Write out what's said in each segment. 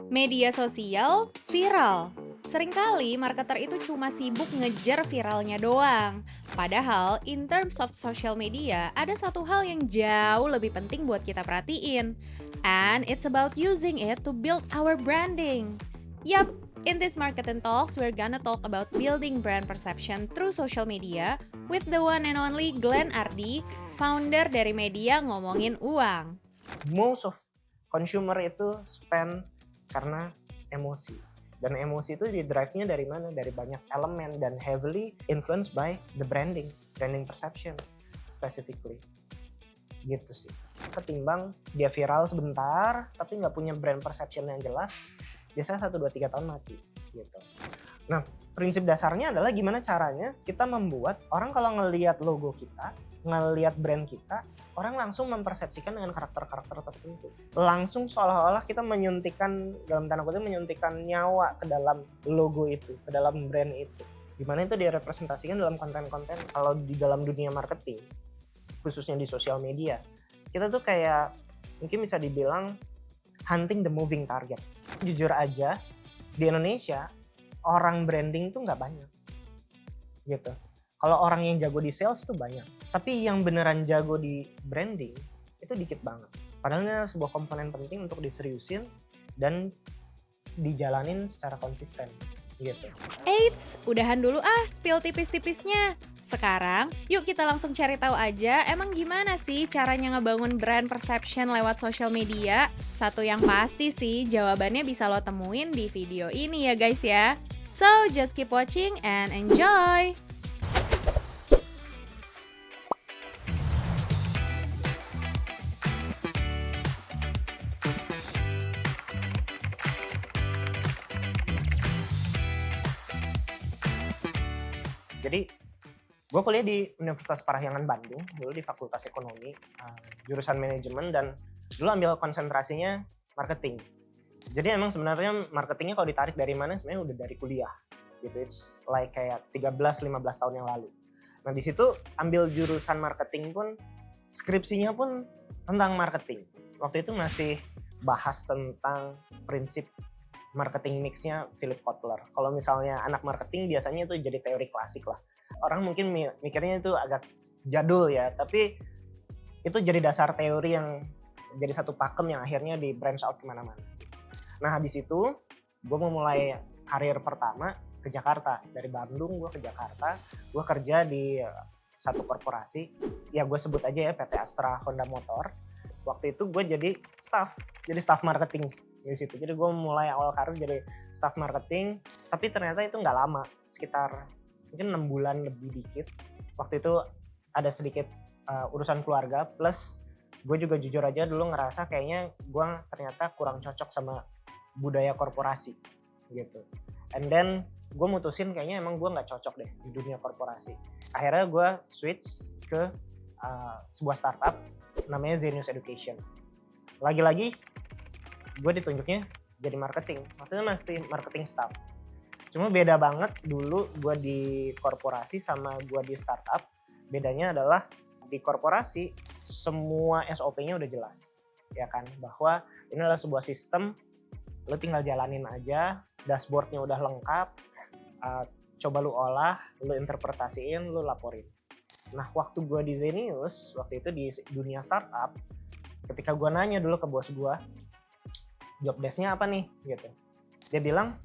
Media sosial viral. Seringkali marketer itu cuma sibuk ngejar viralnya doang. Padahal in terms of social media, ada satu hal yang jauh lebih penting buat kita perhatiin. And it's about using it to build our branding. Yup, in this marketing talks, we're gonna talk about building brand perception through social media with the one and only Glenn Ardi, founder dari media Ngomongin Uang. Most of consumer itu spend karena emosi, dan emosi itu di drive-nya dari mana? Dari banyak elemen dan heavily influenced by the branding perception specifically, gitu sih. Ketimbang dia viral sebentar tapi nggak punya brand perception yang jelas, biasanya 1, 2, 3 tahun mati gitu. Nah, prinsip dasarnya adalah gimana caranya kita membuat orang kalau ngelihat logo kita, ngelihat brand kita, orang langsung mempersepsikan dengan karakter-karakter tertentu. Langsung seolah-olah kita menyuntikkan, dalam tanda kutip menyuntikkan nyawa ke dalam logo itu, ke dalam brand itu. Dimana itu direpresentasikan dalam konten-konten. Kalau di dalam dunia marketing, khususnya di sosial media, kita tuh kayak mungkin bisa dibilang hunting the moving target. Jujur aja, di Indonesia orang branding tuh nggak banyak gitu. Kalau orang yang jago di sales tuh banyak, tapi yang beneran jago di branding itu dikit banget. Padahal ini adalah sebuah komponen penting untuk diseriusin dan dijalanin secara konsisten gitu. Eits, udahan dulu spill tipis-tipisnya. Sekarang, yuk kita langsung cari tahu aja emang gimana sih caranya ngebangun brand perception lewat social media. Satu yang pasti sih, jawabannya bisa lo temuin di video ini ya guys ya. So, just keep watching and enjoy! Jadi gue kuliah di Universitas Parahyangan Bandung, dulu di Fakultas Ekonomi, jurusan manajemen, dan dulu ambil konsentrasinya marketing. Jadi emang sebenarnya marketingnya kalau ditarik dari mana, sebenarnya udah dari kuliah gitu. It's like kayak 13-15 tahun yang lalu. Nah di situ ambil jurusan marketing pun, skripsinya pun tentang marketing. Waktu itu masih bahas tentang prinsip marketing mix-nya Philip Kotler. Kalau misalnya anak marketing biasanya itu jadi teori klasik lah. Orang mungkin mikirnya itu agak jadul ya, tapi itu jadi dasar teori yang jadi satu pakem yang akhirnya di branch out kemana-mana. Nah di situ gue mau mulai karir pertama ke Jakarta. Dari Bandung gue ke Jakarta, gue kerja di satu korporasi, ya gue sebut aja ya PT Astra Honda Motor. Waktu itu gue jadi staff marketing di situ. Jadi gue mulai awal karir jadi staff marketing, tapi ternyata itu nggak lama, sekitar mungkin 6 bulan lebih dikit. Waktu itu ada sedikit urusan keluarga, plus gue juga jujur aja dulu ngerasa kayaknya gue ternyata kurang cocok sama budaya korporasi gitu. And then gue mutusin kayaknya emang gue nggak cocok deh di dunia korporasi. Akhirnya gue switch ke sebuah startup namanya Zenius Education. Lagi-lagi gue ditunjuknya jadi marketing, maksudnya masih marketing staff. Cuma beda banget dulu gue di korporasi sama gue di startup. Bedanya adalah di korporasi semua SOP-nya udah jelas, ya kan, bahwa ini adalah sebuah sistem, lo tinggal jalanin aja, dashboard-nya udah lengkap, coba lo olah, lo interpretasiin, lo laporin. Nah waktu gue di Zenius, waktu itu di dunia startup, ketika gue nanya dulu ke bos gue, job desk-nya apa nih gitu, dia bilang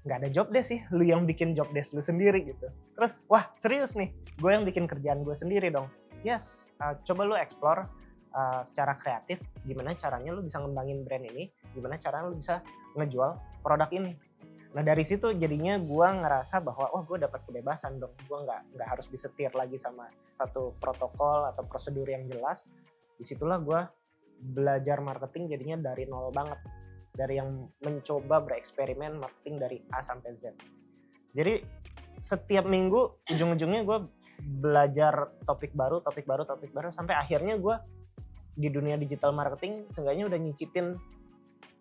nggak ada job desk sih, lu yang bikin job desk lu sendiri gitu. Terus wah serius nih, gue yang bikin kerjaan gue sendiri dong. Yes, coba lu explore secara kreatif gimana caranya lu bisa ngembangin brand ini, gimana caranya lu bisa ngejual produk ini. Nah dari situ jadinya gue ngerasa bahwa gue dapat kebebasan dong, gue nggak harus disetir lagi sama satu protokol atau prosedur yang jelas. Disitulah gue belajar marketing jadinya dari nol banget, dari yang mencoba bereksperimen marketing dari A sampai Z. Jadi setiap minggu ujung-ujungnya gue belajar topik baru sampai akhirnya gue di dunia digital marketing seenggaknya udah nyicipin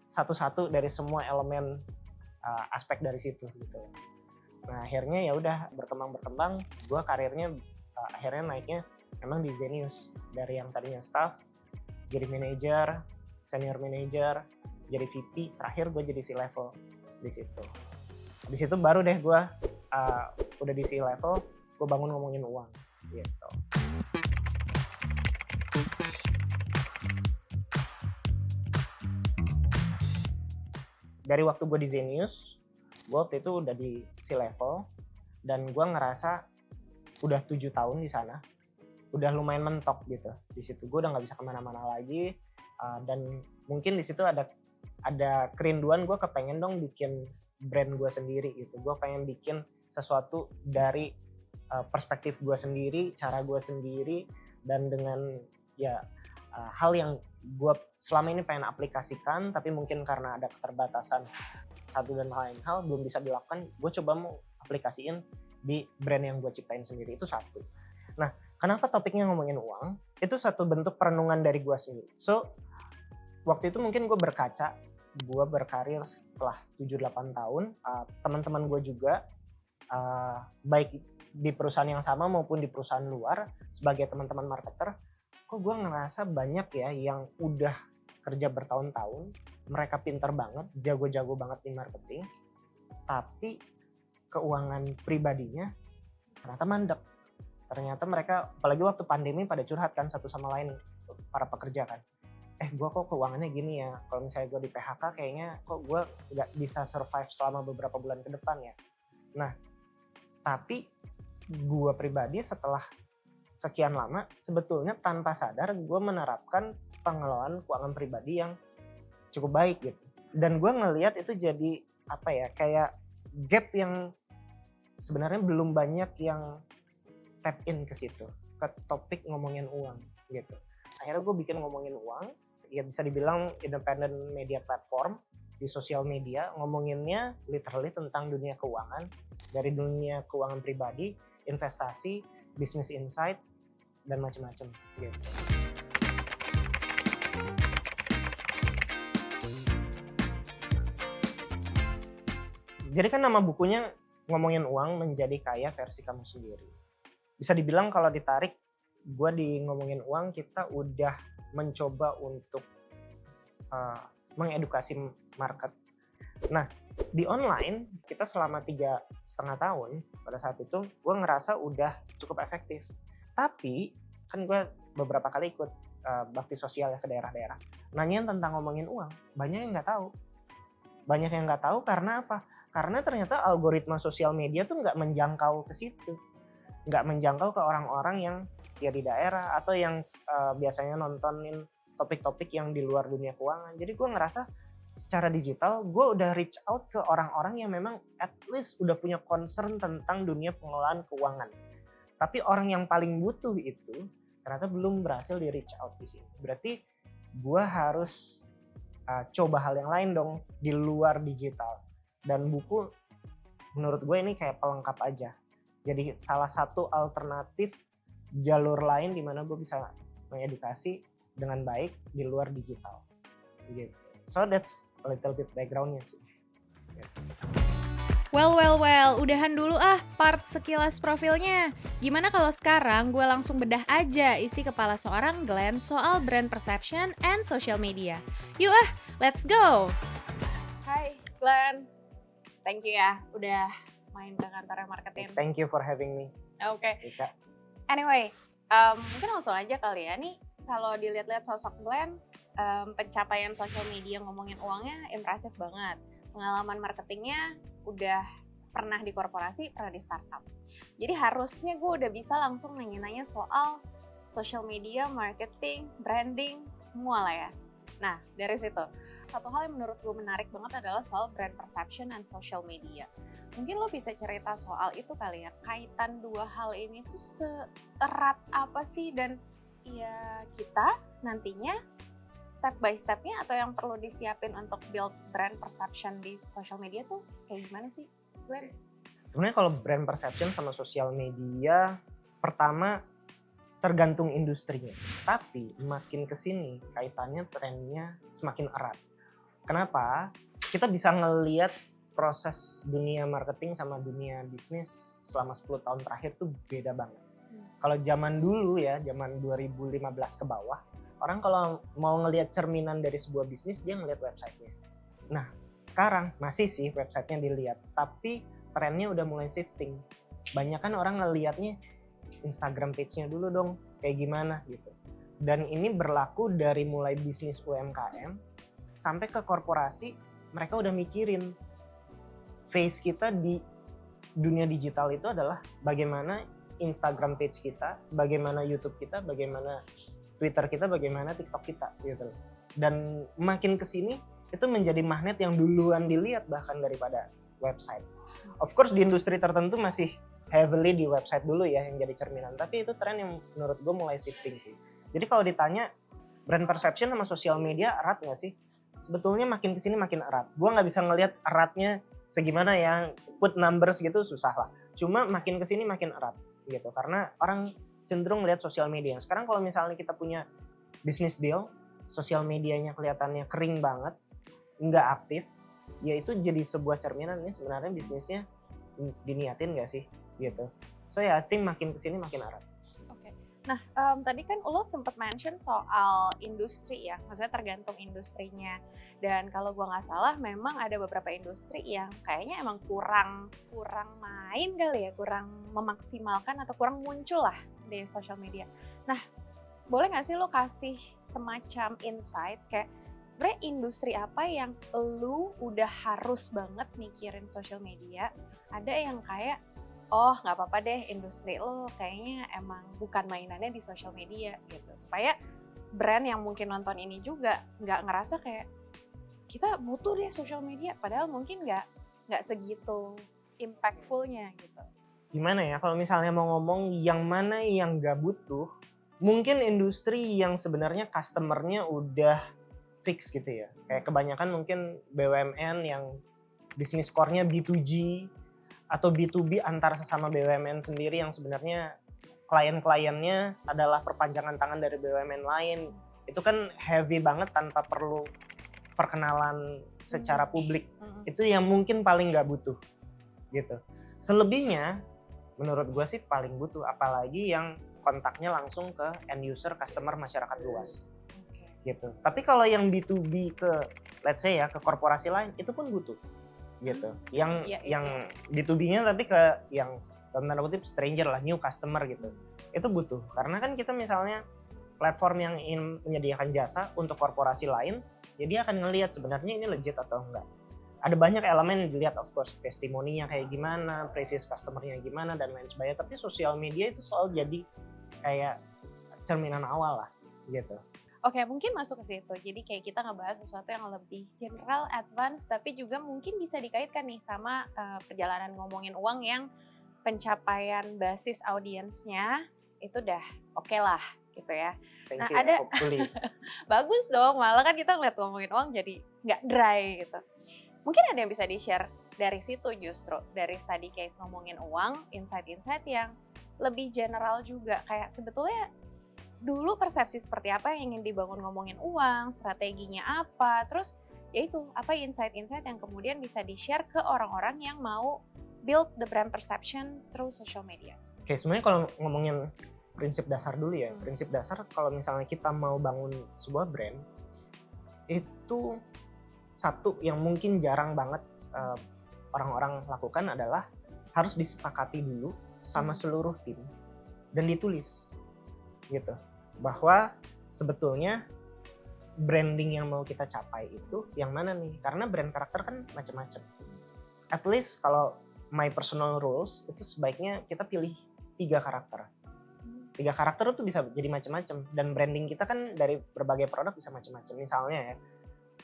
satu-satu dari semua elemen aspek dari situ gitu. Nah akhirnya ya udah berkembang, gue karirnya akhirnya naiknya emang di Zenius, dari yang tadinya staff jadi manajer, senior manager, jadi VP, terakhir gue jadi C-level di situ. Di situ baru deh gue udah di C-level, gue bangun ngomongin uang gitu. Dari waktu gue di Zenius, gue waktu itu udah di C-level dan gue ngerasa udah 7 tahun di sana, udah lumayan mentok gitu. Di situ gue udah nggak bisa kemana-mana lagi, dan mungkin di situ ada kerinduan gue kepengen dong bikin brand gue sendiri gitu. Gue pengen bikin sesuatu dari perspektif gue sendiri, cara gue sendiri, dan dengan ya hal yang gue selama ini pengen aplikasikan, tapi mungkin karena ada keterbatasan satu dan lain hal belum bisa dilakukan, gue coba mau aplikasiin di brand yang gue ciptain sendiri. Itu satu. Nah, kenapa topiknya ngomongin uang? Itu satu bentuk perenungan dari gue sendiri. So, waktu itu mungkin gue berkaca, gue berkarir setelah 7-8 tahun, teman-teman gue juga, baik di perusahaan yang sama maupun di perusahaan luar, sebagai teman-teman marketer, kok gue ngerasa banyak ya yang udah kerja bertahun-tahun, mereka pintar banget, jago-jago banget di marketing, tapi keuangan pribadinya ternyata mandek. Ternyata mereka, apalagi waktu pandemi, pada curhat kan satu sama lain, para pekerja kan. Gue kok keuangannya gini ya, kalau misalnya gue di PHK kayaknya kok gue gak bisa survive selama beberapa bulan ke depan ya. Nah, tapi gue pribadi setelah sekian lama, sebetulnya tanpa sadar gue menerapkan pengelolaan keuangan pribadi yang cukup baik gitu. Dan gue ngelihat itu jadi kayak gap yang sebenarnya belum banyak yang tap in ke situ, ke topik ngomongin uang gitu. Akhirnya gue bikin ngomongin uang, ya bisa dibilang independent media platform di sosial media, ngomonginnya literally tentang dunia keuangan, dari dunia keuangan pribadi, investasi, business insight, dan macam-macam gitu. Jadi kan nama bukunya ngomongin uang menjadi kaya versi kamu sendiri. Bisa dibilang kalau ditarik, gue di ngomongin uang kita udah mencoba untuk mengedukasi market. Nah, di online kita selama 3,5 tahun pada saat itu gue ngerasa udah cukup efektif. Tapi kan gue beberapa kali ikut bakti sosial ya ke daerah-daerah. Nanyain tentang ngomongin uang, banyak yang nggak tahu. Banyak yang nggak tahu karena apa? Karena ternyata algoritma sosial media tuh nggak menjangkau ke situ, nggak menjangkau ke orang-orang yang ya di daerah atau yang biasanya nontonin topik-topik yang di luar dunia keuangan. Jadi gue ngerasa secara digital gue udah reach out ke orang-orang yang memang at least udah punya concern tentang dunia pengelolaan keuangan. Tapi orang yang paling butuh itu ternyata belum berhasil di reach out di sini. Berarti gue harus coba hal yang lain dong di luar digital. Dan buku menurut gue ini kayak pelengkap aja. Jadi salah satu alternatif jalur lain di mana gue bisa mengedukasi dengan baik di luar digital. Gitu. So that's a little bit background-nya sih. Well, udahan dulu part sekilas profilnya. Gimana kalau sekarang gue langsung bedah aja isi kepala seorang Glenn soal brand perception and social media. Yuk let's go! Hai Glenn, thank you ya udah main ke kantornya marketing. Thank you for having me. Oke. Anyway, mungkin langsung aja kali ya. Nih kalau dilihat-lihat sosok Glenn, pencapaian social media ngomongin uangnya impresif banget. Pengalaman marketingnya udah pernah di korporasi, pernah di startup. Jadi harusnya gue udah bisa langsung nanya-nanya soal social media, marketing, branding, semua lah ya. Nah, dari situ, satu hal yang menurut gue menarik banget adalah soal brand perception and social media. Mungkin lo bisa cerita soal itu kali ya, kaitan dua hal ini tuh seerat apa sih, dan ya kita nantinya step by stepnya atau yang perlu disiapin untuk build brand perception di social media tuh kayak gimana sih, Glenn? Sebenarnya kalau brand perception sama social media, pertama tergantung industrinya. Tapi makin kesini kaitannya trennya semakin erat. Kenapa? Kita bisa ngelihat proses dunia marketing sama dunia bisnis selama 10 tahun terakhir tuh beda banget. Kalau zaman dulu ya, zaman 2015 ke bawah, Orang kalau mau ngelihat cerminan dari sebuah bisnis, dia ngelihat websitenya. Nah, sekarang masih sih websitenya dilihat, tapi trennya udah mulai shifting. Banyak kan orang ngelihatnya Instagram page-nya dulu dong, kayak gimana gitu. Dan ini berlaku dari mulai bisnis UMKM sampai ke korporasi, mereka udah mikirin face kita di dunia digital itu adalah bagaimana Instagram page kita, bagaimana YouTube kita, bagaimana Twitter kita, bagaimana TikTok kita gitu. Dan makin kesini itu menjadi magnet yang duluan dilihat bahkan daripada website. Of course di industri tertentu masih heavily di website dulu ya yang jadi cerminan, tapi itu tren yang menurut gue mulai shifting sih. Jadi kalau ditanya brand perception sama social media erat nggak sih? Sebetulnya makin kesini makin erat. Gue nggak bisa ngelihat eratnya segimana ya, put numbers gitu susah lah. Cuma makin kesini makin erat gitu, karena orang cenderung melihat sosial media. Sekarang kalau misalnya kita punya business deal, sosial medianya kelihatannya kering banget, nggak aktif, ya itu jadi sebuah cerminan nih sebenarnya bisnisnya diniatin nggak sih gitu. So ya, I think makin kesini makin erat. Oke. Nah, tadi kan lo sempat mention soal industri ya, maksudnya tergantung industrinya. Dan kalau gua nggak salah, memang ada beberapa industri yang kayaknya emang kurang main kali ya, kurang memaksimalkan atau kurang muncul lah di social media. Nah, boleh nggak sih lo kasih semacam insight kayak sebenarnya industri apa yang lu udah harus banget mikirin social media? Ada yang kayak oh nggak apa-apa deh industri lo kayaknya emang bukan mainannya di social media gitu, supaya brand yang mungkin nonton ini juga nggak ngerasa kayak kita butuh deh social media, padahal mungkin nggak segitu impactfulnya gitu. Gimana ya kalau misalnya mau ngomong yang mana yang nggak butuh, mungkin industri yang sebenarnya customer-nya udah fix gitu ya. Kayak kebanyakan mungkin BUMN yang bisnis core-nya B2G atau B2B antar sesama BUMN sendiri yang sebenarnya klien-kliennya adalah perpanjangan tangan dari BUMN lain. Itu kan heavy banget tanpa perlu perkenalan secara publik. Itu yang mungkin paling nggak butuh gitu. Selebihnya menurut gue sih paling butuh, apalagi yang kontaknya langsung ke end user, customer, masyarakat luas gitu. Tapi kalau yang B2B ke let's say ya ke korporasi lain itu pun butuh gitu. Yang B2B-nya tapi ke yang tanda kutip stranger lah, new customer gitu. Itu butuh. Karena kan kita misalnya platform yang ingin menyediakan jasa untuk korporasi lain, ya dia akan ngelihat sebenarnya ini legit atau enggak. Ada banyak elemen yang dilihat, of course, testimoninya kayak gimana, previous customer-nya gimana, dan lain sebagainya. Tapi sosial media itu selalu jadi kayak cerminan awal lah, gitu. Oke, mungkin masuk ke situ. Jadi kayak kita ngebahas sesuatu yang lebih general, advance, tapi juga mungkin bisa dikaitkan nih sama perjalanan ngomongin uang yang pencapaian basis audiensnya itu udah oke lah, gitu ya. Thank Nah, you, ada hopefully. bagus dong, malah kan kita ngeliat ngomongin uang jadi nggak dry gitu. Mungkin ada yang bisa di-share dari situ justru, dari study case ngomongin uang, insight-insight yang lebih general juga. Kayak sebetulnya dulu persepsi seperti apa yang ingin dibangun ngomongin uang, strateginya apa, terus ya itu, apa insight-insight yang kemudian bisa di-share ke orang-orang yang mau build the brand perception through social media. Oke, sebenarnya kalau ngomongin prinsip dasar dulu ya, prinsip dasar kalau misalnya kita mau bangun sebuah brand, itu satu yang mungkin jarang banget orang-orang lakukan adalah harus disepakati dulu sama seluruh tim dan ditulis gitu, bahwa sebetulnya branding yang mau kita capai itu yang mana nih, karena brand karakter kan macam-macam. At least kalau my personal rules itu sebaiknya kita pilih 3 karakter. 3 karakter itu bisa jadi macam-macam, dan branding kita kan dari berbagai produk bisa macam-macam. Misalnya ya,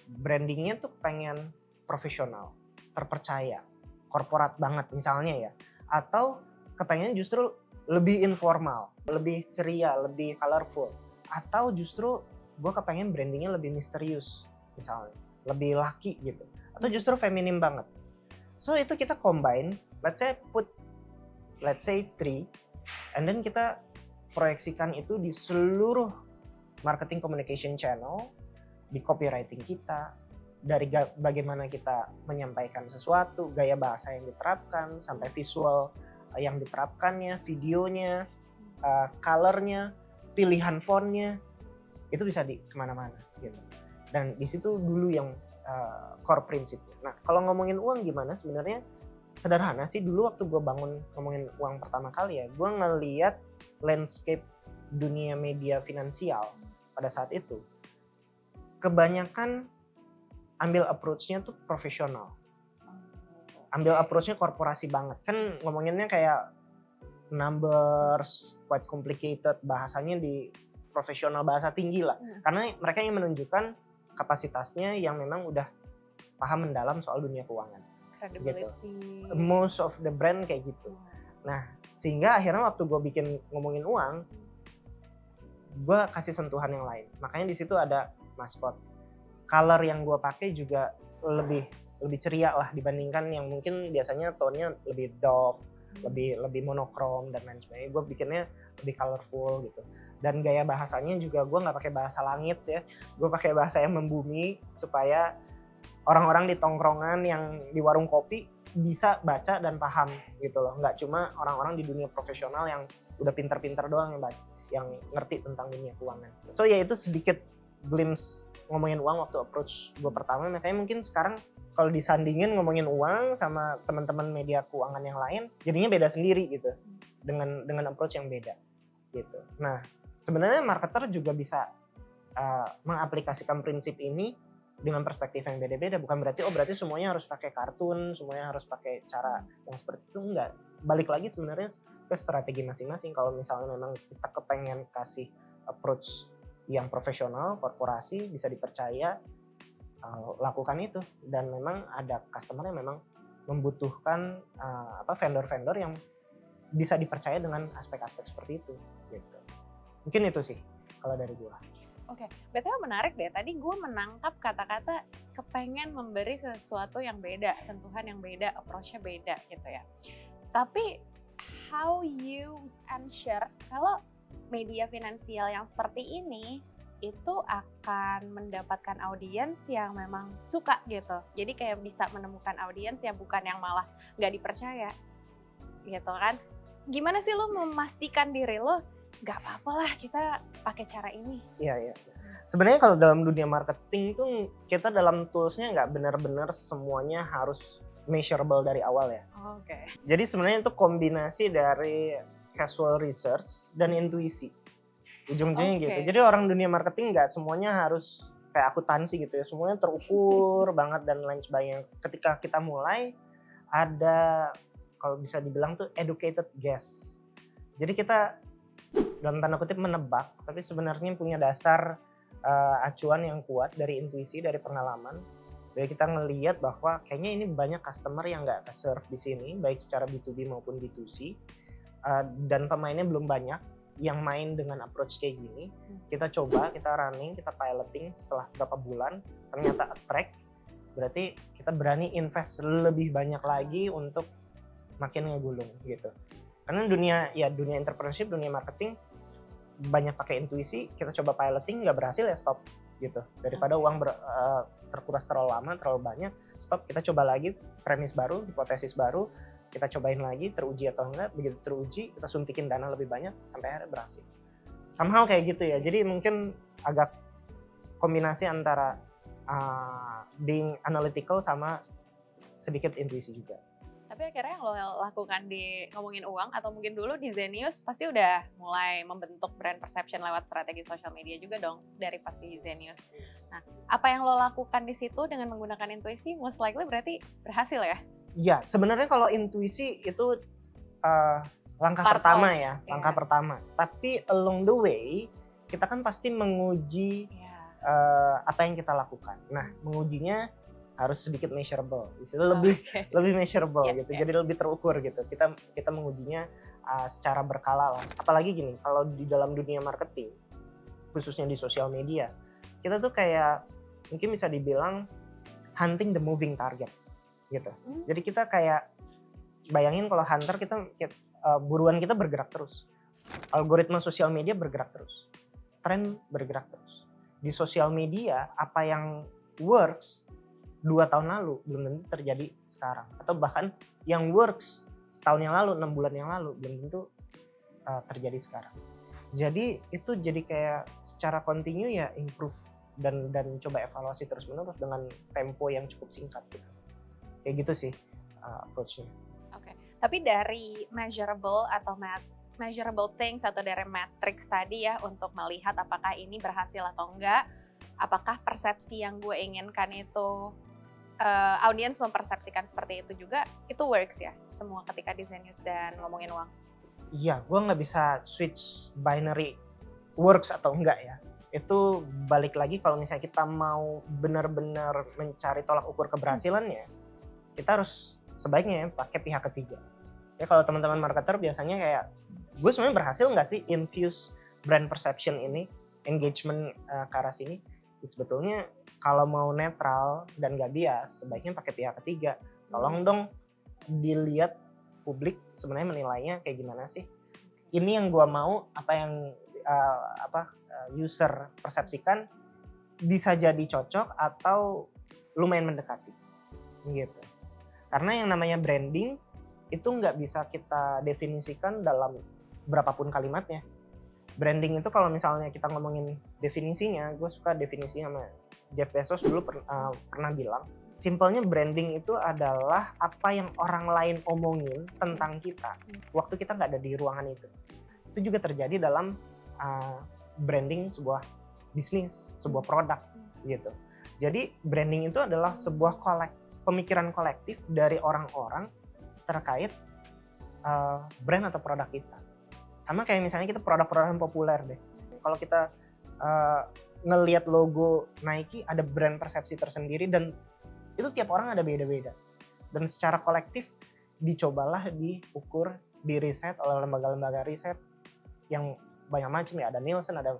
brandingnya tuh pengen profesional, terpercaya, korporat banget misalnya ya, atau kepengen justru lebih informal, lebih ceria, lebih colorful, atau justru gue kepengen brandingnya lebih misterius misalnya, lebih laki gitu, atau justru feminim banget. So itu kita combine, let's say 3, and then kita proyeksikan itu di seluruh marketing communication channel, di copywriting kita, dari bagaimana kita menyampaikan sesuatu, gaya bahasa yang diterapkan, sampai visual yang diterapkannya, videonya, colornya, pilihan fontnya, itu bisa di kemana-mana gitu. Dan di situ dulu yang core prinsipnya. Nah kalau ngomongin uang gimana, sebenarnya sederhana sih. Dulu waktu gue bangun ngomongin uang pertama kali ya, gue ngeliat landscape dunia media finansial pada saat itu, kebanyakan ambil approach-nya tuh profesional, ambil approach-nya korporasi banget. Kan ngomonginnya kayak numbers, quite complicated, bahasanya di profesional, bahasa tinggi lah. Karena mereka yang menunjukkan kapasitasnya yang memang udah paham mendalam soal dunia keuangan. Gitu. Most of the brand kayak gitu. Nah, sehingga akhirnya waktu gue bikin ngomongin uang, gue kasih sentuhan yang lain. Makanya di situ ada maskot. Color yang gue pakai juga lebih ceria lah dibandingkan yang mungkin biasanya tone-nya lebih doff, lebih monokrom dan lain sebagainya. Gue bikinnya lebih colorful gitu. Dan gaya bahasanya juga gue nggak pakai bahasa langit ya, gue pakai bahasa yang membumi supaya orang-orang di tongkrongan yang di warung kopi bisa baca dan paham gitu loh. Nggak cuma orang-orang di dunia profesional yang udah pinter-pinter doang yang ngerti tentang dunia keuangan. So ya itu sedikit glimpse ngomongin uang waktu approach gue pertama. Makanya mungkin sekarang kalau disandingin ngomongin uang sama teman-teman media keuangan yang lain, jadinya beda sendiri gitu, dengan approach yang beda gitu. Nah sebenarnya marketer juga bisa mengaplikasikan prinsip ini dengan perspektif yang beda-beda. Bukan berarti semuanya harus pakai kartun, semuanya harus pakai cara yang seperti itu, enggak. Balik lagi sebenarnya ke strategi masing-masing. Kalau misalnya memang kita kepengen kasih approach yang profesional, korporasi bisa dipercaya, lakukan itu. Dan memang ada customer yang memang membutuhkan vendor-vendor yang bisa dipercaya dengan aspek-aspek seperti itu gitu. Mungkin itu sih kalau dari gua. Oke, BTW menarik deh. Tadi gue menangkap kata-kata kepengen memberi sesuatu yang beda, sentuhan yang beda, approach-nya beda gitu ya. Tapi how you ensure kalau media finansial yang seperti ini itu akan mendapatkan audiens yang memang suka gitu. Jadi kayak bisa menemukan audiens yang bukan yang malah nggak dipercaya gitu kan. Gimana sih lo memastikan diri lo gak apa-apa lah kita pakai cara ini? Iya. Sebenarnya kalau dalam dunia marketing itu kita dalam toolsnya nggak benar-benar semuanya harus measurable dari awal ya. Oke. Jadi sebenarnya itu kombinasi dari casual research dan intuisi. Ujung-ujungnya gitu. Jadi orang dunia marketing nggak semuanya harus kayak akuntansi gitu ya. Semuanya terukur banget dan lain sebagainya. Ketika kita mulai ada kalau bisa dibilang tuh educated guess. Jadi kita dalam tanda kutip menebak, tapi sebenarnya punya dasar acuan yang kuat dari intuisi, dari pengalaman. Jadi kita ngelihat bahwa kayaknya ini banyak customer yang nggak ke-serve di sini, baik secara B2B maupun B2C, dan pemainnya belum banyak yang main dengan approach kayak gini. Kita coba, kita running, kita piloting setelah beberapa bulan, ternyata attract, berarti kita berani invest lebih banyak lagi untuk makin ngegulung gitu. Karena dunia entrepreneurship, dunia marketing banyak pakai intuisi, kita coba piloting nggak berhasil ya stop gitu. Daripada uang terkuras terlalu lama, terlalu banyak, stop, kita coba lagi premis baru, hipotesis baru, kita cobain lagi, teruji atau enggak. Begitu teruji, kita suntikin dana lebih banyak sampai akhirnya berhasil. Somehow kayak gitu ya. Jadi mungkin agak kombinasi antara being analytical sama sedikit intuisi juga. Tapi akhirnya yang lo lakukan di ngomongin uang atau mungkin dulu di Zenius pasti udah mulai membentuk brand perception lewat strategi social media juga dong dari pasti Zenius. Nah, apa yang lo lakukan di situ dengan menggunakan intuisi most likely berarti berhasil ya? Iya, sebenarnya kalau intuisi itu langkah pertama ya, langkah pertama. Tapi along the way kita kan pasti menguji apa yang kita lakukan. Nah, mengujinya harus sedikit measurable, itu lebih measurable gitu, jadi lebih terukur gitu. Kita mengujinya secara berkala lah. Apalagi gini, kalau di dalam dunia marketing, khususnya di sosial media, kita tuh kayak mungkin bisa dibilang hunting the moving target gitu. Jadi kita kayak bayangin kalau hunter buruan kita bergerak terus, algoritma sosial media bergerak terus, tren bergerak terus. Di sosial media apa yang works 2 tahun lalu belum tentu terjadi sekarang, atau bahkan yang works setahun yang lalu, 6 bulan yang lalu belum tentu terjadi sekarang. Jadi itu jadi kayak secara kontinu ya improve dan coba evaluasi terus menerus dengan tempo yang cukup singkat gitu. Kayak gitu sih approach-nya. Oke. Tapi dari measurable atau measurable things atau dari matrix tadi ya untuk melihat apakah ini berhasil atau enggak, apakah persepsi yang gue inginkan itu audiens mempersepsikan seperti itu juga, itu works ya semua ketika desain news dan ngomongin uang. Iya, gue nggak bisa switch binary works atau enggak ya. Itu balik lagi kalau misalnya kita mau benar-benar mencari tolak ukur keberhasilannya, kita harus sebaiknya ya pakai pihak ketiga. Ya kalau teman-teman marketer biasanya kayak, gue sebenarnya berhasil nggak sih infuse brand perception ini, engagement ke arah sini? Ya, sebetulnya kalau mau netral dan gak bias, sebaiknya pakai pihak ketiga. Tolong dong dilihat publik sebenarnya menilainya kayak gimana sih. Ini yang gue mau, apa yang user persepsikan bisa jadi cocok atau lumayan mendekati gitu. Karena yang namanya branding itu nggak bisa kita definisikan dalam berapapun kalimatnya. Branding itu kalau misalnya kita ngomongin definisinya, gue suka definisi sama Jeff Bezos dulu pernah bilang, simpelnya branding itu adalah apa yang orang lain omongin tentang kita waktu kita nggak ada di ruangan itu. Itu juga terjadi dalam branding sebuah bisnis, sebuah produk gitu. Jadi branding itu adalah sebuah pemikiran kolektif dari orang-orang terkait brand atau produk kita. Sama kayak misalnya kita produk-produk yang populer deh. Kalau kita ngelihat logo Nike ada brand persepsi tersendiri dan itu tiap orang ada beda-beda. Dan secara kolektif dicobalah diukur, di riset oleh lembaga-lembaga riset yang banyak macam ya, ada Nielsen, ada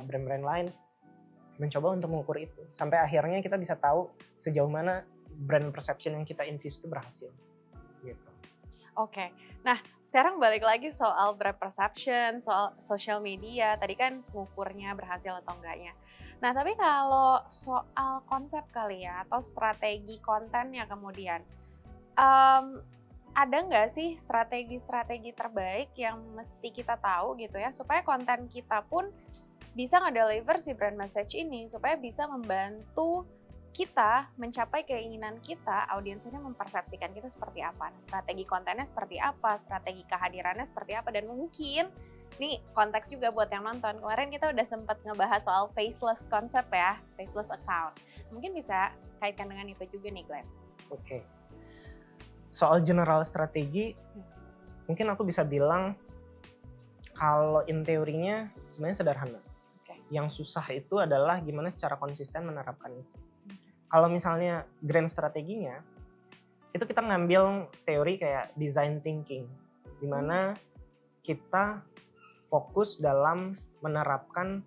brand-brand lain mencoba untuk mengukur itu. Sampai akhirnya kita bisa tahu sejauh mana brand perception yang kita infuse itu berhasil. Gitu. Oke, nah sekarang balik lagi soal brand perception, soal social media, tadi kan ngukurnya berhasil atau enggaknya. Nah tapi kalau soal konsep kali ya, atau strategi kontennya kemudian, ada nggak sih strategi-strategi terbaik yang mesti kita tahu gitu ya, supaya konten kita pun bisa nge-deliver si brand message ini, supaya bisa membantu kita mencapai keinginan kita, audiensnya mempersepsikan kita seperti apa, strategi kontennya seperti apa, strategi kehadirannya seperti apa, dan mungkin ini konteks juga buat yang nonton. Kemarin kita udah sempat ngebahas soal faceless konsep ya, faceless account. Mungkin bisa kaitkan dengan itu juga nih Glenn. Oke. Soal general strategi, mungkin aku bisa bilang kalau in teorinya sebenarnya sederhana. Yang susah itu adalah gimana secara konsisten menerapkan itu. Kalau misalnya grand strateginya, itu kita ngambil teori kayak design thinking, di mana kita fokus dalam menerapkan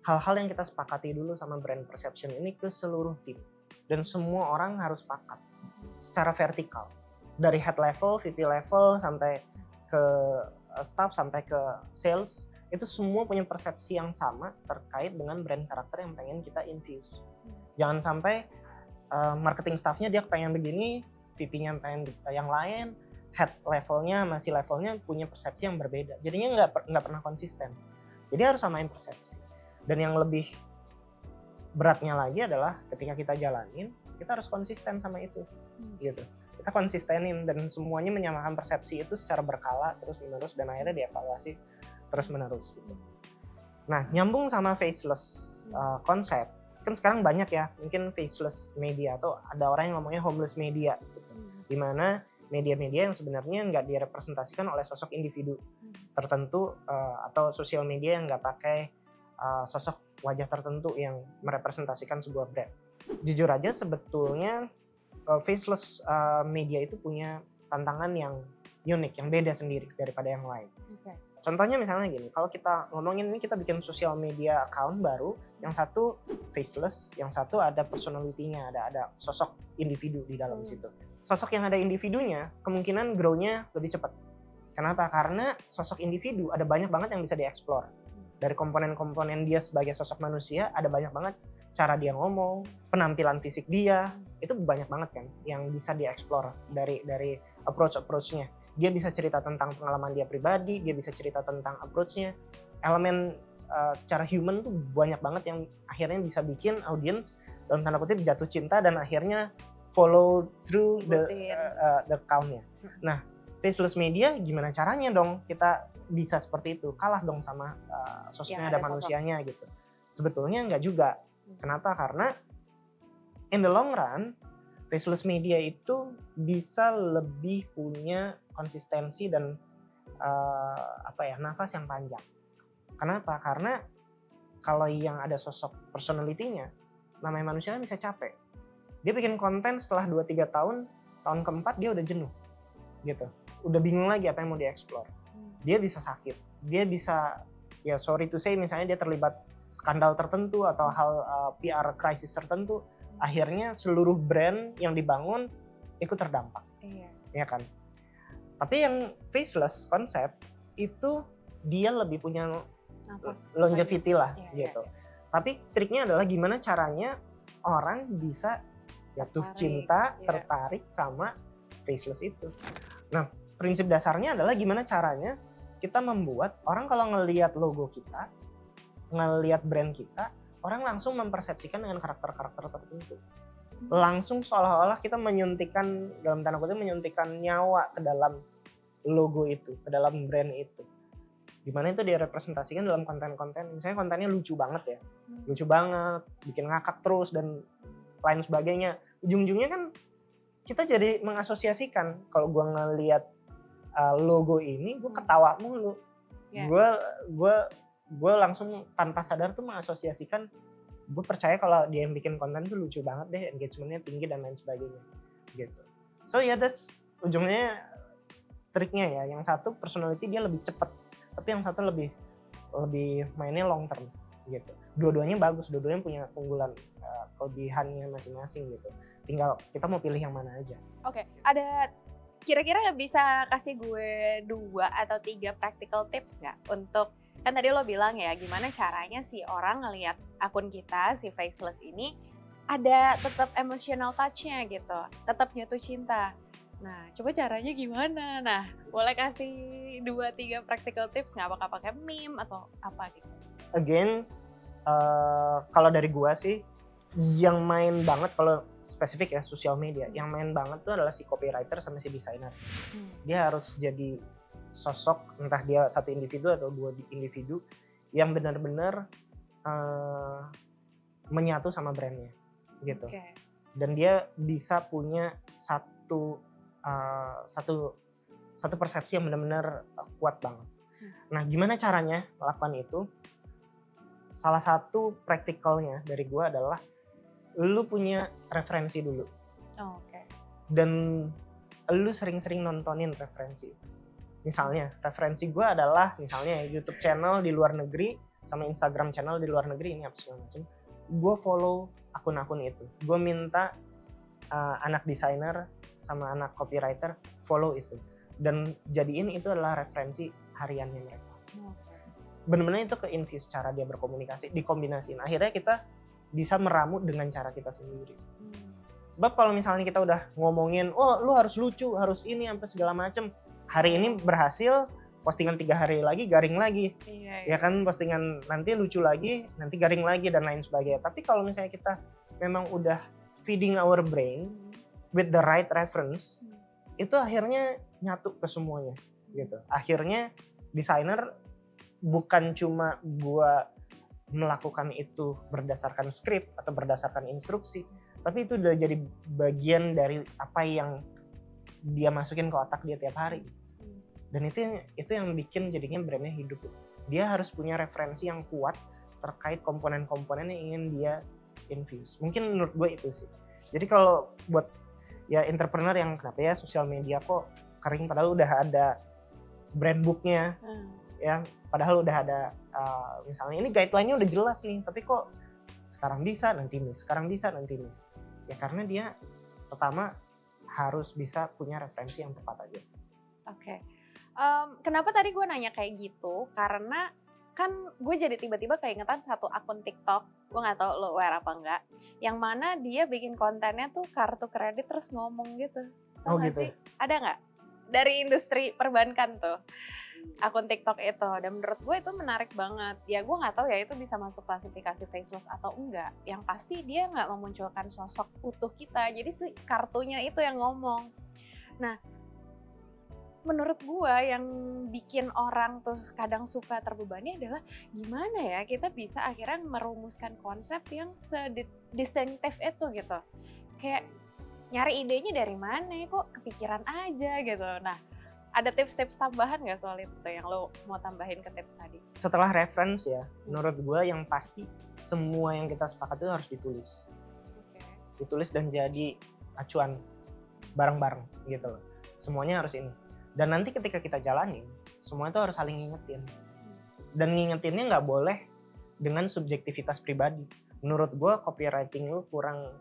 hal-hal yang kita sepakati dulu sama brand perception ini ke seluruh tim. Dan semua orang harus sepakat secara vertikal. Dari head level, VP level, sampai ke staff, sampai ke sales, itu semua punya persepsi yang sama terkait dengan brand karakter yang pengen kita infuse. Jangan sampai marketing staffnya dia pengen begini, VP-nya pengen yang lain, head levelnya masih levelnya punya persepsi yang berbeda. Jadinya nggak pernah konsisten. Jadi harus samain persepsi. Dan yang lebih beratnya lagi adalah ketika kita jalanin, kita harus konsisten sama itu, gitu. Kita konsistenin dan semuanya menyamakan persepsi itu secara berkala terus menerus dan akhirnya dievaluasi terus menerus. Gitu. Nah, nyambung sama faceless konsep. Kan sekarang banyak ya, mungkin faceless media atau ada orang yang ngomongnya homeless media gitu. Dimana media-media yang sebenarnya nggak direpresentasikan oleh sosok individu tertentu atau sosial media yang nggak pakai sosok wajah tertentu yang merepresentasikan sebuah brand. Jujur aja sebetulnya faceless media itu punya tantangan yang unik, yang beda sendiri daripada yang lain. Contohnya misalnya gini, kalau kita ngomongin ini kita bikin social media account baru, yang satu faceless, yang satu ada personality-nya, ada sosok individu di dalam situ. Sosok yang ada individunya kemungkinan grow-nya lebih cepat. Kenapa? Karena sosok individu ada banyak banget yang bisa dieksplor. Dari komponen-komponen dia sebagai sosok manusia, ada banyak banget cara dia ngomong, penampilan fisik dia, itu banyak banget kan yang bisa dieksplor dari approach-nya. Dia bisa cerita tentang pengalaman dia pribadi, dia bisa cerita tentang approach-nya, elemen secara human tuh banyak banget yang akhirnya bisa bikin audience dalam tanda kutip jatuh cinta dan akhirnya follow through the account-nya. Nah, faceless media gimana caranya dong kita bisa seperti itu? Kalah dong sama sosmed ada manusianya gitu. Sebetulnya nggak juga. Kenapa? Karena in the long run faceless media itu bisa lebih punya konsistensi dan nafas yang panjang. Kenapa? Karena kalau yang ada sosok personality-nya, namanya manusia kan bisa capek. Dia bikin konten setelah 2-3 tahun keempat dia udah jenuh gitu. Udah bingung lagi apa yang mau dieksplor. Dia bisa sakit, dia bisa sorry to say misalnya dia terlibat skandal tertentu atau hal PR krisis tertentu, akhirnya seluruh brand yang dibangun ikut terdampak. Ya kan? Tapi yang faceless konsep itu dia lebih punya longevity lah gitu. Tapi triknya adalah gimana caranya orang bisa jatuh cinta, tertarik sama faceless itu. Nah, prinsip dasarnya adalah gimana caranya kita membuat orang kalau ngelihat logo kita, ngelihat brand kita, orang langsung mempersepsikan dengan karakter-karakter tertentu. Langsung seolah-olah kita menyuntikkan, dalam tanda kutip menyuntikkan nyawa ke dalam logo itu, ke dalam brand itu. Dimana itu direpresentasikan dalam konten-konten, misalnya kontennya lucu banget ya, lucu banget, bikin ngakak terus dan lain sebagainya. Ujung-ujungnya kan kita jadi mengasosiasikan, kalau gue ngelihat logo ini, gue ketawa mulu, gue langsung tanpa sadar tuh mengasosiasikan, gue percaya kalau dia yang bikin konten tuh lucu banget deh, engagementnya tinggi dan lain sebagainya gitu. So that's ujungnya triknya ya. Yang satu personality dia lebih cepat, tapi yang satu lebih mainnya long term gitu. Dua-duanya bagus, dua-duanya punya keunggulan, kelebihannya masing-masing gitu. Tinggal kita mau pilih yang mana aja. Oke, ada kira-kira bisa kasih gue 2 atau 3 practical tips nggak untuk, kan tadi lo bilang ya gimana caranya si orang ngelihat akun kita, si faceless ini ada tetap emotional touch-nya gitu, tetap jatuh cinta. Nah, coba caranya gimana? Nah, boleh kasih 2-3 practical tips nggak? Apakah pakai meme atau apa gitu? Again, kalau dari gua sih, yang main banget kalau spesifik ya sosial media, yang main banget tuh adalah si copywriter sama si desainer. Dia harus jadi sosok, entah dia satu individu atau 2 individu yang benar-benar menyatu sama brandnya gitu. Dan dia bisa punya satu persepsi yang benar-benar kuat banget. Nah, gimana caranya melakukan itu? Salah satu praktikalnya dari gue adalah lu punya referensi dulu. Dan lu sering-sering nontonin referensi. Misalnya, referensi gue adalah misalnya YouTube channel di luar negeri sama Instagram channel di luar negeri, ini apa segala macam. Gue follow akun-akun itu. Gue minta anak desainer sama anak copywriter follow itu. Dan jadiin itu adalah referensi hariannya mereka. Benar-benar itu ke-infuse cara dia berkomunikasi, dikombinasiin. Akhirnya kita bisa meramu dengan cara kita sendiri. Sebab kalau misalnya kita udah ngomongin, oh lu harus lucu, harus ini, sampai segala macem. Hari ini berhasil, postingan 3 hari lagi garing lagi. Ya kan, postingan nanti lucu lagi, nanti garing lagi, dan lain sebagainya. Tapi kalau misalnya kita memang udah feeding our brain with the right reference, itu akhirnya nyatu ke semuanya gitu. Akhirnya desainer bukan cuma gua melakukan itu berdasarkan skrip atau berdasarkan instruksi, tapi itu udah jadi bagian dari apa yang dia masukin ke otak dia tiap hari. Dan itu yang bikin jadinya brandnya hidup. Dia harus punya referensi yang kuat terkait komponen-komponen yang ingin dia infuse. Mungkin menurut gue itu sih. Jadi kalau buat ya entrepreneur yang kenapa ya sosial media kok kering, padahal udah ada brand booknya, ya padahal udah ada misalnya ini guideline-nya udah jelas nih, tapi kok sekarang bisa nanti miss, sekarang bisa nanti miss. Ya karena dia pertama harus bisa punya referensi yang tepat aja. Kenapa tadi gue nanya kayak gitu? Karena kan gue jadi tiba-tiba keingetan satu akun TikTok, gue nggak tahu lo aware apa enggak, yang mana dia bikin kontennya tuh kartu kredit terus ngomong gitu. Tahu nggak gitu. sih? Ada nggak dari industri perbankan tuh? akun TikTok itu, dan menurut gue itu menarik banget. Ya gue nggak tahu ya itu bisa masuk klasifikasi faceless atau enggak. Yang pasti dia nggak memunculkan sosok utuh kita, jadi si kartunya itu yang ngomong. Nah, menurut gue yang bikin orang tuh kadang suka terbebani adalah gimana ya kita bisa akhirnya merumuskan konsep yang sedistinktif itu gitu. Kayak nyari idenya dari mana, kok kepikiran aja gitu. Nah, ada tips-tips tambahan nggak soal itu yang lo mau tambahin ke tips tadi? Setelah reference ya, menurut gue yang pasti semua yang kita sepakat itu harus ditulis. Oke. Ditulis dan jadi acuan bareng-bareng gitu loh. Semuanya harus ini. Dan nanti ketika kita jalanin, semua itu harus saling ngingetin. Dan ngingetinnya nggak boleh dengan subjektivitas pribadi. Menurut gue copywriting lu kurang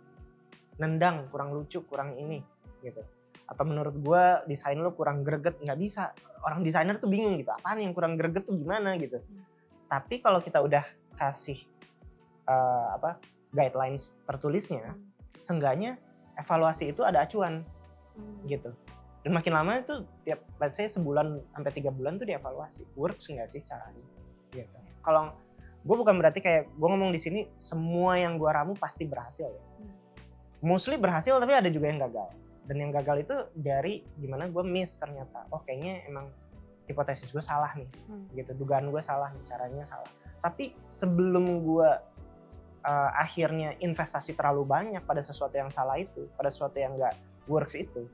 nendang, kurang lucu, kurang ini gitu. Atau menurut gue desain lu kurang greget, nggak bisa. Orang desainer tuh bingung gitu, apaan yang kurang greget tuh gimana gitu. Tapi kalau kita udah kasih guidelines tertulisnya, seenggaknya evaluasi itu ada acuan gitu. Dan makin lama itu tiap let's say sebulan sampai 3 bulan tuh dievaluasi, works nggak sih caranya gitu. Kalau gue bukan berarti kayak gue ngomong di sini semua yang gue ramu pasti berhasil ya. Mostly berhasil tapi ada juga yang gagal. Dan yang gagal itu dari gimana gue miss ternyata. Oh kayaknya emang hipotesis gue salah nih gitu, dugaan gue salah nih, caranya salah. Tapi sebelum gue akhirnya investasi terlalu banyak pada sesuatu yang salah itu, pada sesuatu yang nggak works itu,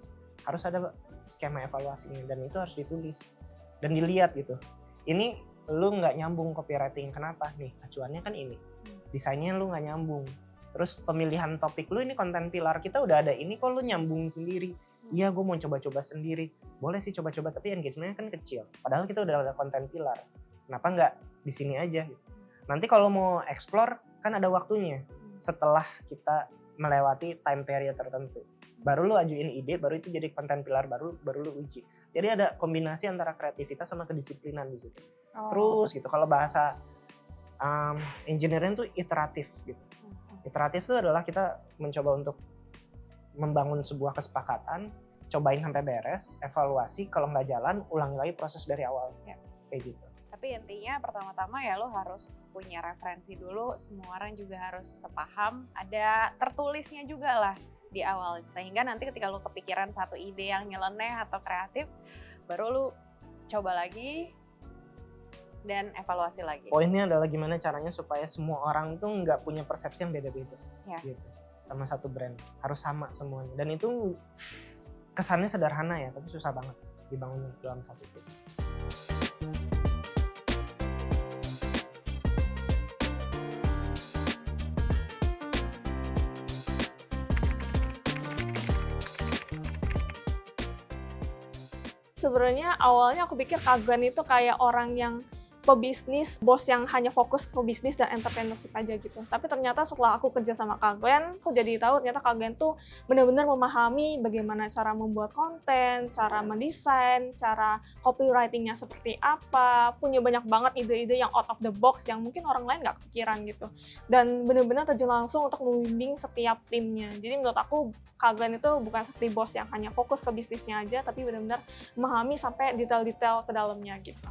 harus ada skema evaluasinya dan itu harus ditulis dan dilihat gitu. Ini lu nggak nyambung copywriting, kenapa? Nih acuannya kan ini, desainnya lu nggak nyambung. Terus pemilihan topik lu ini konten pilar kita udah ada ini kok lu nyambung sendiri. Iya gue mau coba-coba sendiri. Boleh sih coba-coba tapi engagementnya kan kecil. Padahal kita udah ada konten pilar. Kenapa nggak di sini aja? Nanti kalau mau explore kan ada waktunya. Setelah kita melewati time period tertentu. Baru lu ajuin ide, baru itu jadi konten pilar baru lu uji. Jadi ada kombinasi antara kreativitas sama kedisiplinan di situ. Terus gitu. Kalau bahasa engineering tuh iteratif gitu. Iteratif itu adalah kita mencoba untuk membangun sebuah kesepakatan, cobain sampai beres, evaluasi, kalau nggak jalan, ulangi lagi proses dari awal. Ya. Kayak gitu. Tapi intinya pertama-tama ya lo harus punya referensi dulu, semua orang juga harus sepaham, ada tertulisnya juga lah di awal. Sehingga nanti ketika lo kepikiran satu ide yang nyeleneh atau kreatif, baru lo coba lagi dan evaluasi lagi. Poinnya adalah gimana caranya supaya semua orang itu nggak punya persepsi yang beda-beda. Ya. Gitu. Sama satu brand. Harus sama semuanya. Dan itu kesannya sederhana ya, tapi susah banget dibangun dalam satu tim. Sebenarnya awalnya aku pikir Kaglan itu kayak orang yang pebisnis, bos yang hanya fokus ke bisnis dan entrepreneurship aja gitu. Tapi ternyata setelah aku kerja sama Kaglan, aku jadi tahu ternyata Kaglan tuh benar-benar memahami bagaimana cara membuat konten, cara mendesain, cara copywriting-nya seperti apa, punya banyak banget ide-ide yang out of the box yang mungkin orang lain nggak kepikiran gitu. Dan benar-benar terjun langsung untuk membimbing setiap timnya. Jadi menurut aku Kaglan itu bukan seperti bos yang hanya fokus ke bisnisnya aja, tapi benar-benar memahami sampai detail-detail ke dalamnya gitu.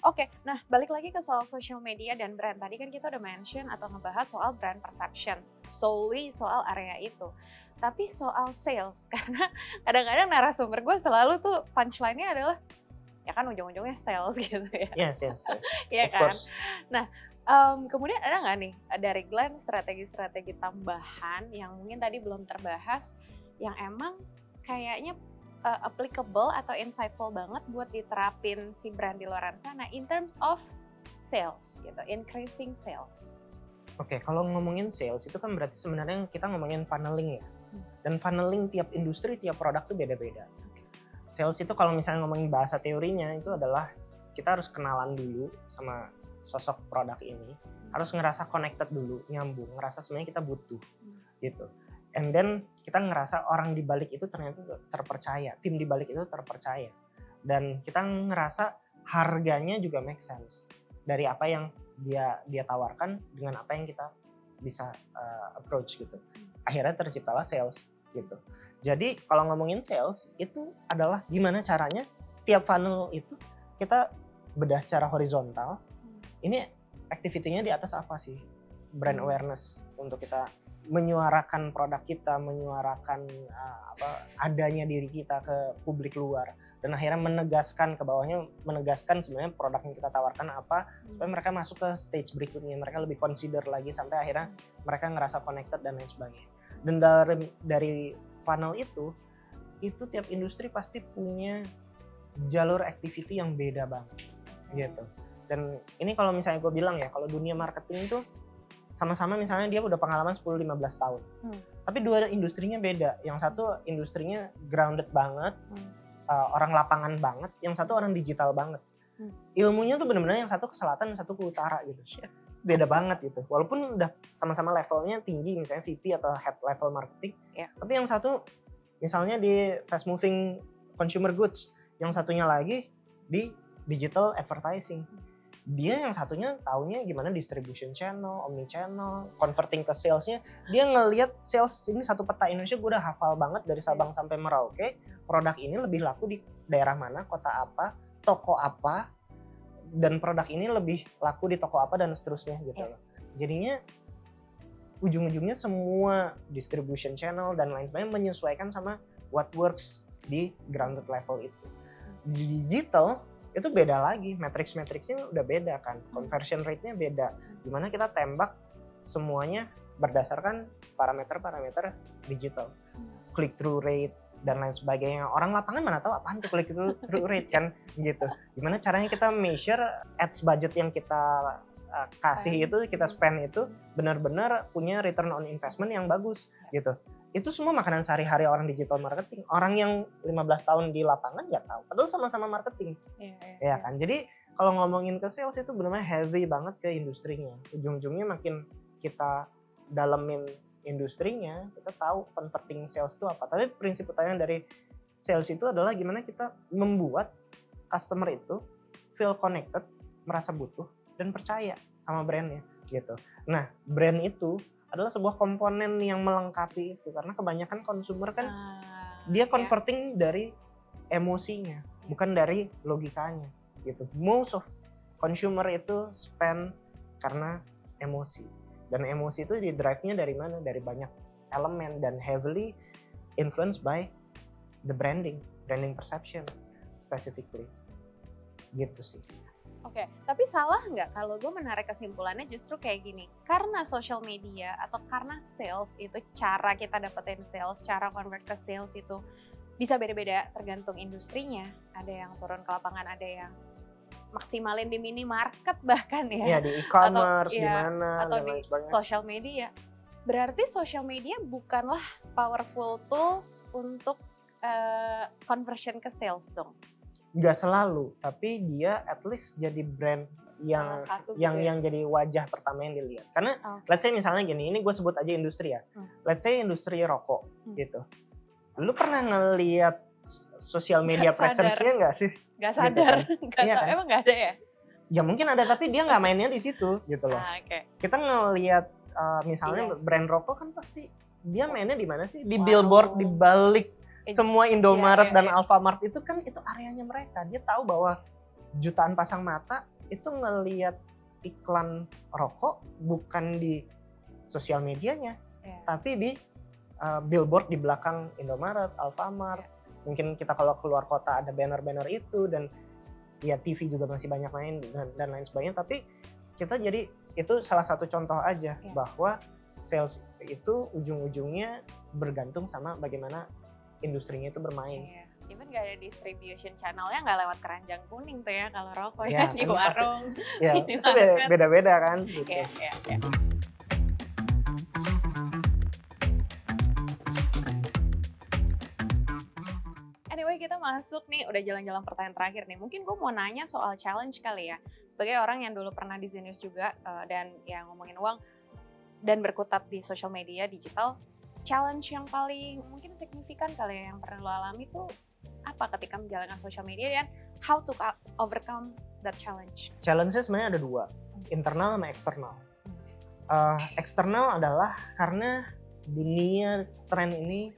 Oke, nah balik lagi ke soal social media dan brand. Tadi kan kita udah mention atau ngebahas soal brand perception, solely soal area itu. Tapi soal sales, karena kadang-kadang narasumber gue selalu tuh punchline-nya adalah, ya kan ujung-ujungnya sales gitu ya. Yes. Iya Of kan? course. Nah, kemudian ada nggak nih dari Glenn strategi-strategi tambahan yang mungkin tadi belum terbahas, yang emang kayaknya applicable atau insightful banget buat diterapin si brand di luar sana in terms of sales gitu, increasing sales. Oke, kalau ngomongin sales itu kan berarti sebenarnya kita ngomongin funneling ya. Dan funneling tiap industri, tiap produk tuh beda-beda. Sales itu kalau misalnya ngomongin bahasa teorinya itu adalah kita harus kenalan dulu sama sosok produk ini, harus ngerasa connected dulu, nyambung, ngerasa sebenarnya kita butuh gitu. And then kita ngerasa orang di balik itu ternyata terpercaya, tim di balik itu terpercaya. Dan kita ngerasa harganya juga make sense dari apa yang dia tawarkan dengan apa yang kita bisa approach gitu. Akhirnya terciptalah sales gitu. Jadi kalau ngomongin sales itu adalah gimana caranya tiap funnel itu kita bedah secara horizontal. Ini activity-nya di atas apa sih? Brand awareness untuk kita menyuarakan produk kita, menyuarakan adanya diri kita ke publik luar, dan akhirnya menegaskan ke bawahnya, menegaskan sebenarnya produk yang kita tawarkan apa, supaya mereka masuk ke stage berikutnya, mereka lebih consider lagi sampai akhirnya mereka ngerasa connected dan lain sebagainya. Dan dari funnel itu tiap industri pasti punya jalur activity yang beda banget gitu. Dan ini kalau misalnya gue bilang ya, kalau dunia marketing itu sama-sama misalnya dia udah pengalaman 10-15 tahun. Tapi dua industrinya beda. Yang satu industrinya grounded banget, orang lapangan banget, yang satu orang digital banget. Ilmunya tuh benar-benar yang satu ke selatan, yang satu ke utara gitu. Beda banget gitu. Walaupun udah sama-sama levelnya tinggi, misalnya VP atau head level marketing. Tapi yang satu misalnya di fast moving consumer goods, yang satunya lagi di digital advertising. Dia yang satunya taunya gimana distribution channel, omni channel, converting ke salesnya. Dia ngelihat sales ini satu peta Indonesia, gue udah hafal banget dari Sabang sampai Merauke. Produk ini lebih laku di daerah mana, kota apa, toko apa, dan produk ini lebih laku di toko apa dan seterusnya gitu loh. Jadinya ujung-ujungnya semua distribution channel dan lain sebagainya menyesuaikan sama what works di grounded level itu. Di digital itu beda lagi, matrix-matrixnya udah beda kan, conversion rate-nya beda. Gimana kita tembak semuanya berdasarkan parameter-parameter digital, click-through rate dan lain sebagainya. Orang lapangan mana tahu apaan tuh click-through rate kan gitu. Gimana caranya kita measure ads budget yang kita kasih itu, kita spend itu benar-benar punya return on investment yang bagus gitu. Itu semua makanan sehari-hari orang digital marketing. Orang yang 15 tahun di lapangan nggak tahu, padahal sama-sama marketing. Ya kan? Jadi kalau ngomongin ke sales itu benar-benar heavy banget ke industrinya. Ujung-ujungnya makin kita dalemin industrinya, kita tahu converting sales itu apa. Tapi prinsip utama dari sales itu adalah gimana kita membuat customer itu feel connected, merasa butuh, dan percaya sama brandnya gitu. Nah, brand itu adalah sebuah komponen yang melengkapi itu, karena kebanyakan konsumer kan dia converting dari emosinya, bukan dari logikanya gitu. Most of consumer itu spend karena emosi, dan emosi itu di drive-nya dari mana? Dari banyak elemen dan heavily influenced by the branding perception specifically gitu sih. Oke, tapi salah nggak kalau gue menarik kesimpulannya justru kayak gini, karena social media atau karena sales itu, cara kita dapetin sales, cara convert ke sales itu bisa beda-beda tergantung industrinya. Ada yang turun ke lapangan, ada yang maksimalin di minimarket bahkan ya. Iya, di e-commerce atau, gimana atau dan di lain sebagainya. social media. Berarti social media bukanlah powerful tools untuk conversion ke sales dong? Nggak selalu, tapi dia at least jadi brand yang Salah satu yang jadi wajah pertama yang dilihat. Karena let's say misalnya gini, ini gue sebut aja industri ya. Let's say industri rokok gitu. Lu pernah ngelihat sosial media presence-nya nggak sih? Nggak sadar, Gitu kan? Iya kan? emang nggak ada ya? Ya mungkin ada, tapi dia nggak mainnya di situ gitu loh. Kita ngelihat misalnya brand rokok kan pasti dia mainnya di mana sih? Di billboard, di balik semua Indomaret dan Alfamart itu kan itu areanya mereka. Dia tahu bahwa jutaan pasang mata itu ngelihat iklan rokok bukan di sosial medianya, tapi di billboard di belakang Indomaret, Alfamart. Mungkin kita kalau keluar kota ada banner-banner itu, dan ya TV juga masih banyak main dan lain sebagainya. Tapi kita jadi itu salah satu contoh aja bahwa sales itu ujung-ujungnya bergantung sama bagaimana industrinya itu bermain. Even gak ada distribution channelnya, nggak lewat keranjang kuning tuh ya kalau rokok ya di warung. Ya, di itu beda-beda kan. Gitu. Anyway, kita masuk nih, udah jalan-jalan pertanyaan terakhir nih. Mungkin gue mau nanya soal challenge kali ya. Sebagai orang yang dulu pernah di Zenius juga dan yang ngomongin uang dan berkutat di social media digital, challenge yang paling mungkin signifikan kali ya yang pernah lo alami tuh apa ketika menjalankan social media, dan how to overcome that challenge? Challenge-nya sebenarnya ada dua, internal sama eksternal. Eksternal adalah karena dunia tren ini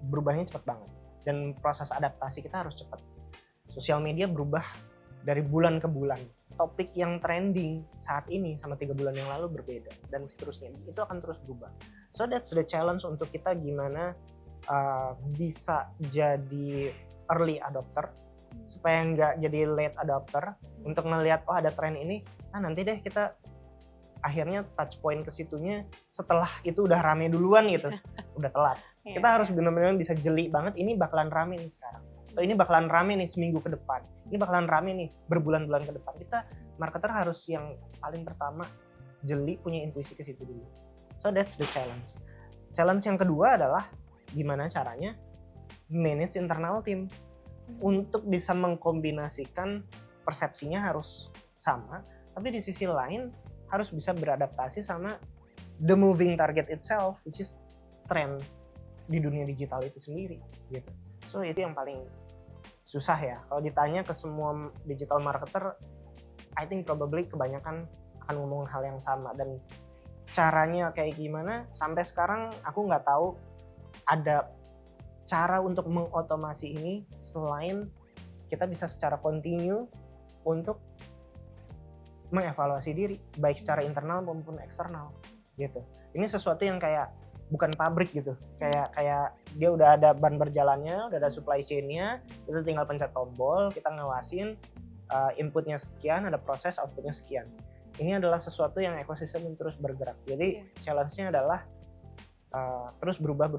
berubahnya cepat banget dan proses adaptasi kita harus cepat. Sosial media berubah dari bulan ke bulan. Topik yang trending saat ini sama 3 bulan yang lalu berbeda dan seterusnya. Itu akan terus berubah. So that's the challenge untuk kita gimana bisa jadi early adopter supaya nggak jadi late adopter untuk ngelihat oh ada tren ini, nanti deh kita akhirnya touch point ke situnya setelah itu udah rame duluan gitu, udah telat. Kita harus benar-benar bisa jeli banget ini bakalan rame nih sekarang. Atau ini bakalan rame nih seminggu ke depan. Ini bakalan rame nih berbulan-bulan ke depan. Kita marketer harus yang paling pertama jeli, punya intuisi ke situ dulu. So that's the challenge. Challenge yang kedua adalah gimana caranya manage internal team untuk bisa mengkombinasikan persepsinya harus sama, tapi di sisi lain harus bisa beradaptasi sama the moving target itself, which is trend di dunia digital itu sendiri gitu. So itu yang paling susah ya. Kalau ditanya ke semua digital marketer, I think probably kebanyakan akan ngomong hal yang sama, dan caranya kayak gimana sampai sekarang aku nggak tahu ada cara untuk mengotomasi ini selain kita bisa secara kontinu untuk mengevaluasi diri baik secara internal maupun eksternal gitu. Ini sesuatu yang kayak bukan pabrik gitu, kayak dia udah ada ban berjalannya, udah ada supply chain-nya, kita tinggal pencet tombol, kita ngawasin inputnya sekian, ada proses outputnya sekian. Ini adalah sesuatu yang ekosistem yang terus bergerak. Jadi challenge-nya adalah terus berubah.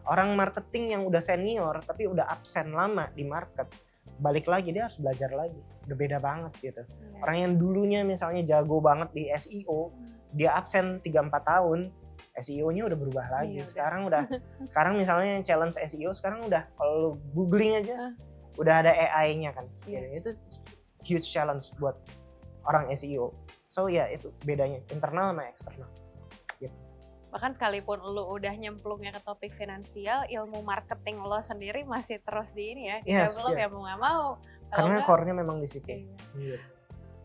Orang marketing yang udah senior tapi udah absen lama di market, balik lagi dia harus belajar lagi. Udah beda banget gitu. Orang yang dulunya misalnya jago banget di SEO, dia absen 3-4 tahun, SEO-nya udah berubah lagi. Sekarang misalnya challenge SEO sekarang udah kalau googling aja udah ada AI-nya kan. Itu huge challenge buat orang SEO. So ya itu bedanya internal sama eksternal. Bahkan sekalipun lu udah nyemplungnya ke topik finansial, ilmu marketing lo sendiri masih terus di ini ya, develop ya mau nggak mau. Karena core-nya memang di situ.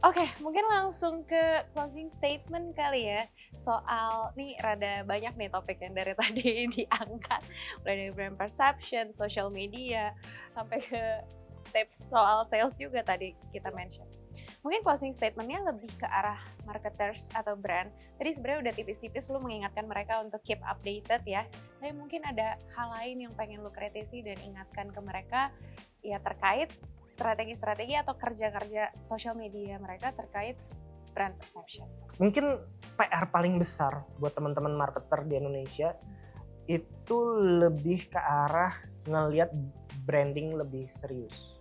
Oke, mungkin langsung ke closing statement kali ya. Soal, nih rada banyak nih topik yang dari tadi diangkat. Mulai dari brand perception, social media, sampai ke tips soal sales juga tadi kita mention. Mungkin closing statement-nya lebih ke arah marketers atau brand. Tadi sebenarnya udah tipis-tipis lu mengingatkan mereka untuk keep updated ya. Tapi mungkin ada hal lain yang pengen lu kritisi dan ingatkan ke mereka ya terkait strategi-strategi atau kerja-kerja social media mereka terkait brand perception. Mungkin PR paling besar buat teman-teman marketer di Indonesia itu lebih ke arah ngelihat branding lebih serius.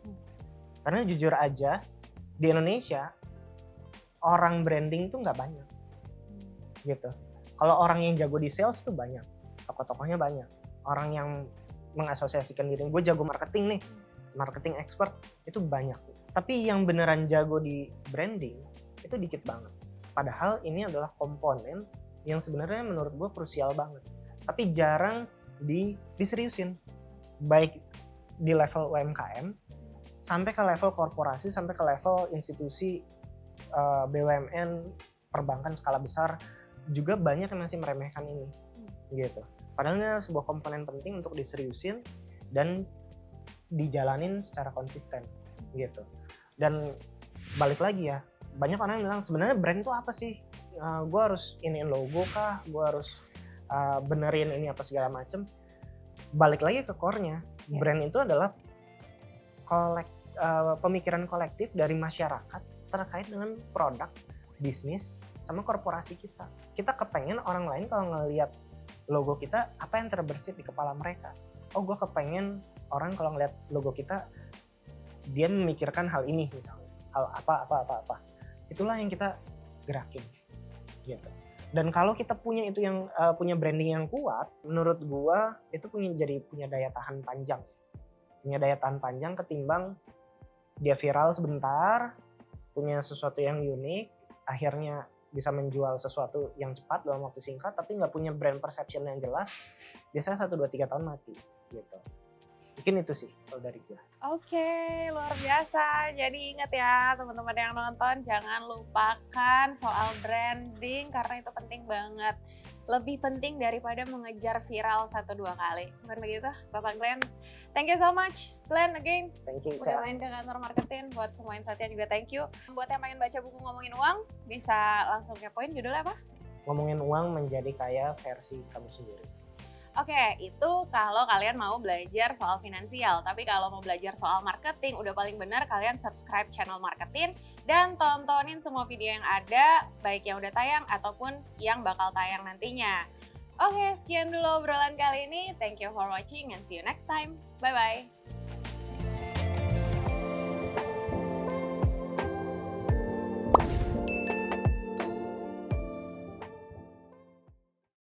Karena jujur aja di Indonesia orang branding tuh nggak banyak gitu. Kalau orang yang jago di sales tuh banyak, tokoh-tokohnya banyak, orang yang mengasosiasikan diri gue jago marketing nih, marketing expert itu banyak. Tapi yang beneran jago di branding itu dikit banget. Padahal ini adalah komponen yang sebenarnya menurut gue krusial banget, tapi jarang diseriusin, baik di level UMKM sampai ke level korporasi, sampai ke level institusi BUMN, perbankan skala besar juga banyak yang masih meremehkan ini gitu. Padahal ini sebuah komponen penting untuk diseriusin dan dijalanin secara konsisten gitu. Dan balik lagi ya, banyak orang yang bilang sebenarnya brand itu apa sih? Gue harus iniin logo kah? Gue harus benerin ini apa segala macem. Balik lagi ke core-nya, brand itu adalah pemikiran kolektif dari masyarakat terkait dengan produk, bisnis, sama korporasi kita. Kita kepengen orang lain kalau ngelihat logo kita, apa yang terbersit di kepala mereka. Oh, gue kepengen orang kalau ngelihat logo kita, dia memikirkan hal ini misalnya. Hal apa. Itulah yang kita gerakin. Gitu. Dan kalau kita punya itu yang punya branding yang kuat, menurut gue itu punya daya tahan panjang. Punya daya tahan panjang ketimbang dia viral sebentar, punya sesuatu yang unik, akhirnya bisa menjual sesuatu yang cepat dalam waktu singkat, tapi nggak punya brand perception yang jelas, biasanya 1, 2, 3 tahun mati gitu. Mungkin itu sih kalau dari gue. Oke, luar biasa. Jadi ingat ya teman-teman yang nonton, jangan lupakan soal branding karena itu penting banget. Lebih penting daripada mengejar viral 1-2 kali. Bukan begitu, Bapak Glenn? Thank you so much, Glenn, again. Thank you, Udah Ica. main ke kantor marketing. Buat semua insight-nya juga thank you. Buat yang pengen baca buku Ngomongin Uang, bisa langsung kepoin judulnya apa? Ngomongin uang menjadi kaya versi kamu sendiri. Oke, itu kalau kalian mau belajar soal finansial. Tapi kalau mau belajar soal marketing, udah paling benar kalian subscribe channel marketing dan tontonin semua video yang ada, baik yang udah tayang ataupun yang bakal tayang nantinya. Oke, sekian dulu obrolan kali ini. Thank you for watching and see you next time. Bye-bye.